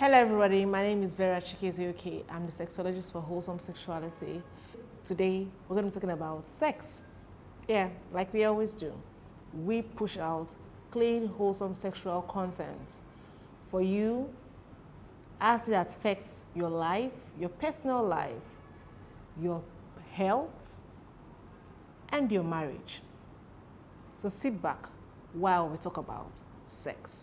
Hello everybody, my name is Vera Chikezie-Oke. I'm the sexologist for wholesome sexuality. Today we're going to be talking about sex. Yeah, like we always do. We push out clean, wholesome sexual content for you as it affects your life, your personal life, your health, and your marriage. So sit back while we talk about sex.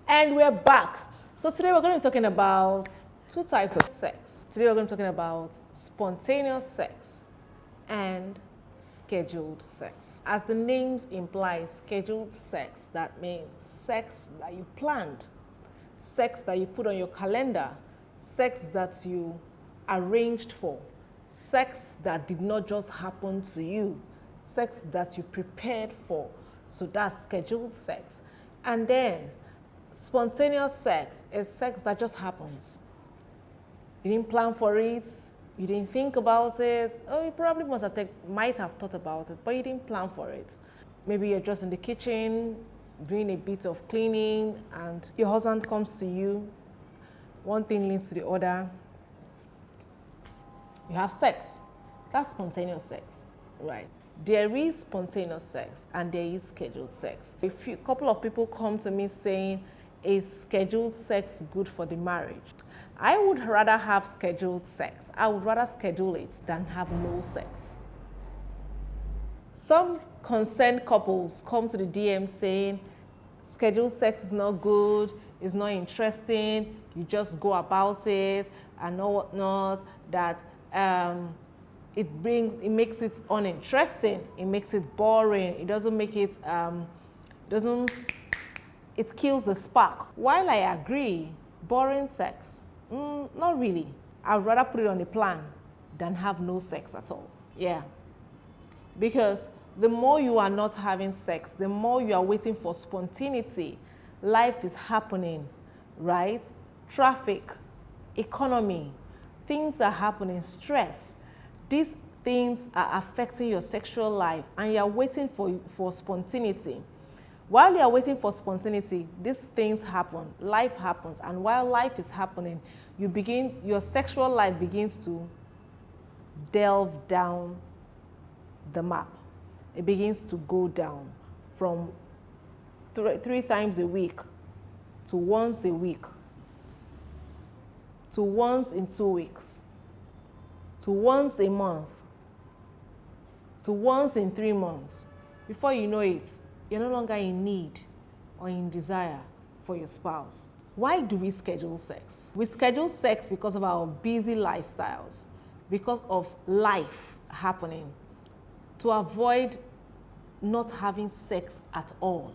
And we're back. So today we're going to be talking about two types of sex. Today we're going to be talking about spontaneous sex and scheduled sex. As the names imply, scheduled sex, that means sex that you planned, sex that you put on your calendar, sex that you arranged for, sex that did not just happen to you, sex that you prepared for. So that's scheduled sex. And then spontaneous sex is sex that just happens. You didn't plan for it, you didn't think about it. Oh, you probably might have thought about it, but you didn't plan for it. Maybe you're just in the kitchen doing a bit of cleaning and your husband comes to you. One thing leads to the other. You have sex. That's spontaneous sex, right? There is spontaneous sex and there is scheduled sex. A couple of people come to me saying, is scheduled sex good for the marriage? I would rather have scheduled sex. I would rather schedule it than have no sex. Some concerned couples come to the DM saying, scheduled sex is not good, it's not interesting, you just go about it and know whatnot, that it makes it uninteresting, it makes it boring, it doesn't make it, it kills the spark. While I agree, boring sex, not really. I'd rather put it on a plan than have no sex at all. Yeah. Because the more you are not having sex, the more you are waiting for spontaneity. Life is happening, right? Traffic, economy, things are happening, stress. These things are affecting your sexual life and you are waiting for spontaneity. While you are waiting for spontaneity, these things happen, life happens, and while life is happening, your sexual life begins to delve down the map. It begins to go down from three times a week to once a week, to once in 2 weeks, to once a month, to once in 3 months. Before you know it, you're no longer in need or in desire for your spouse. Why do we schedule sex? We schedule sex because of our busy lifestyles, because of life happening, to avoid not having sex at all.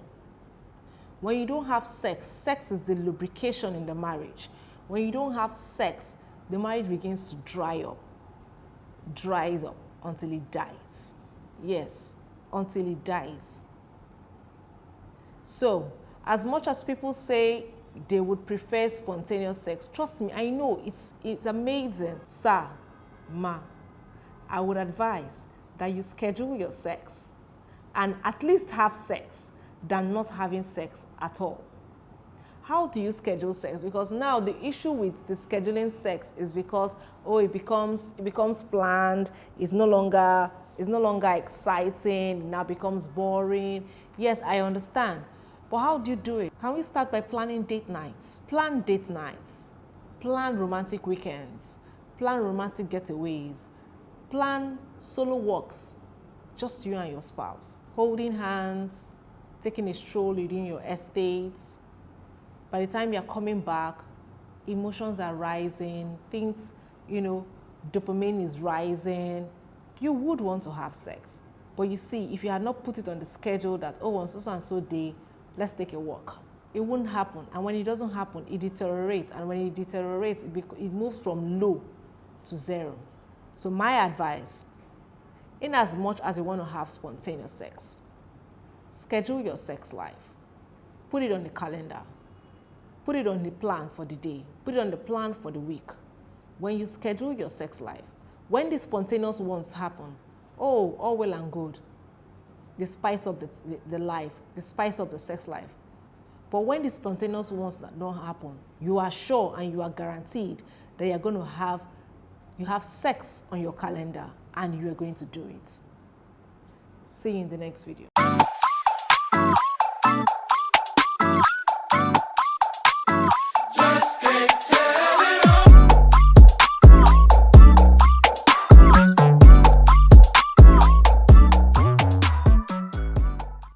When you don't have sex, sex is the lubrication in the marriage. When you don't have sex, the marriage begins to dries up until it dies. Yes, until it dies. So, as much as people say they would prefer spontaneous sex, trust me, I know it's amazing. Sir, ma, I would advise that you schedule your sex and at least have sex than not having sex at all. How do you schedule sex? Because now the issue with the scheduling sex is because, oh, it becomes planned, it's no longer exciting, it now becomes boring. Yes, I understand. But how do you do it? Can we start by planning date nights? Plan date nights. Plan romantic weekends. Plan romantic getaways. Plan solo walks. Just you and your spouse. Holding hands, taking a stroll within your estates. By the time you're coming back, emotions are rising, things, dopamine is rising. You would want to have sex. But you see, if you had not put it on the schedule that, oh, on so and so day, let's take a walk, it wouldn't happen. And when it doesn't happen, it deteriorates. And when it deteriorates, it moves from low to zero. So my advice, in as much as you want to have spontaneous sex, schedule your sex life. Put it on the calendar. Put it on the plan for the day. Put it on the plan for the week. When you schedule your sex life, when the spontaneous ones happen, oh, all well and good. The spice of the life, the spice of the sex life. But when the spontaneous ones that don't happen, you are sure and you are guaranteed that you're going to have, you have sex on your calendar and you are going to do it. See you in the next video.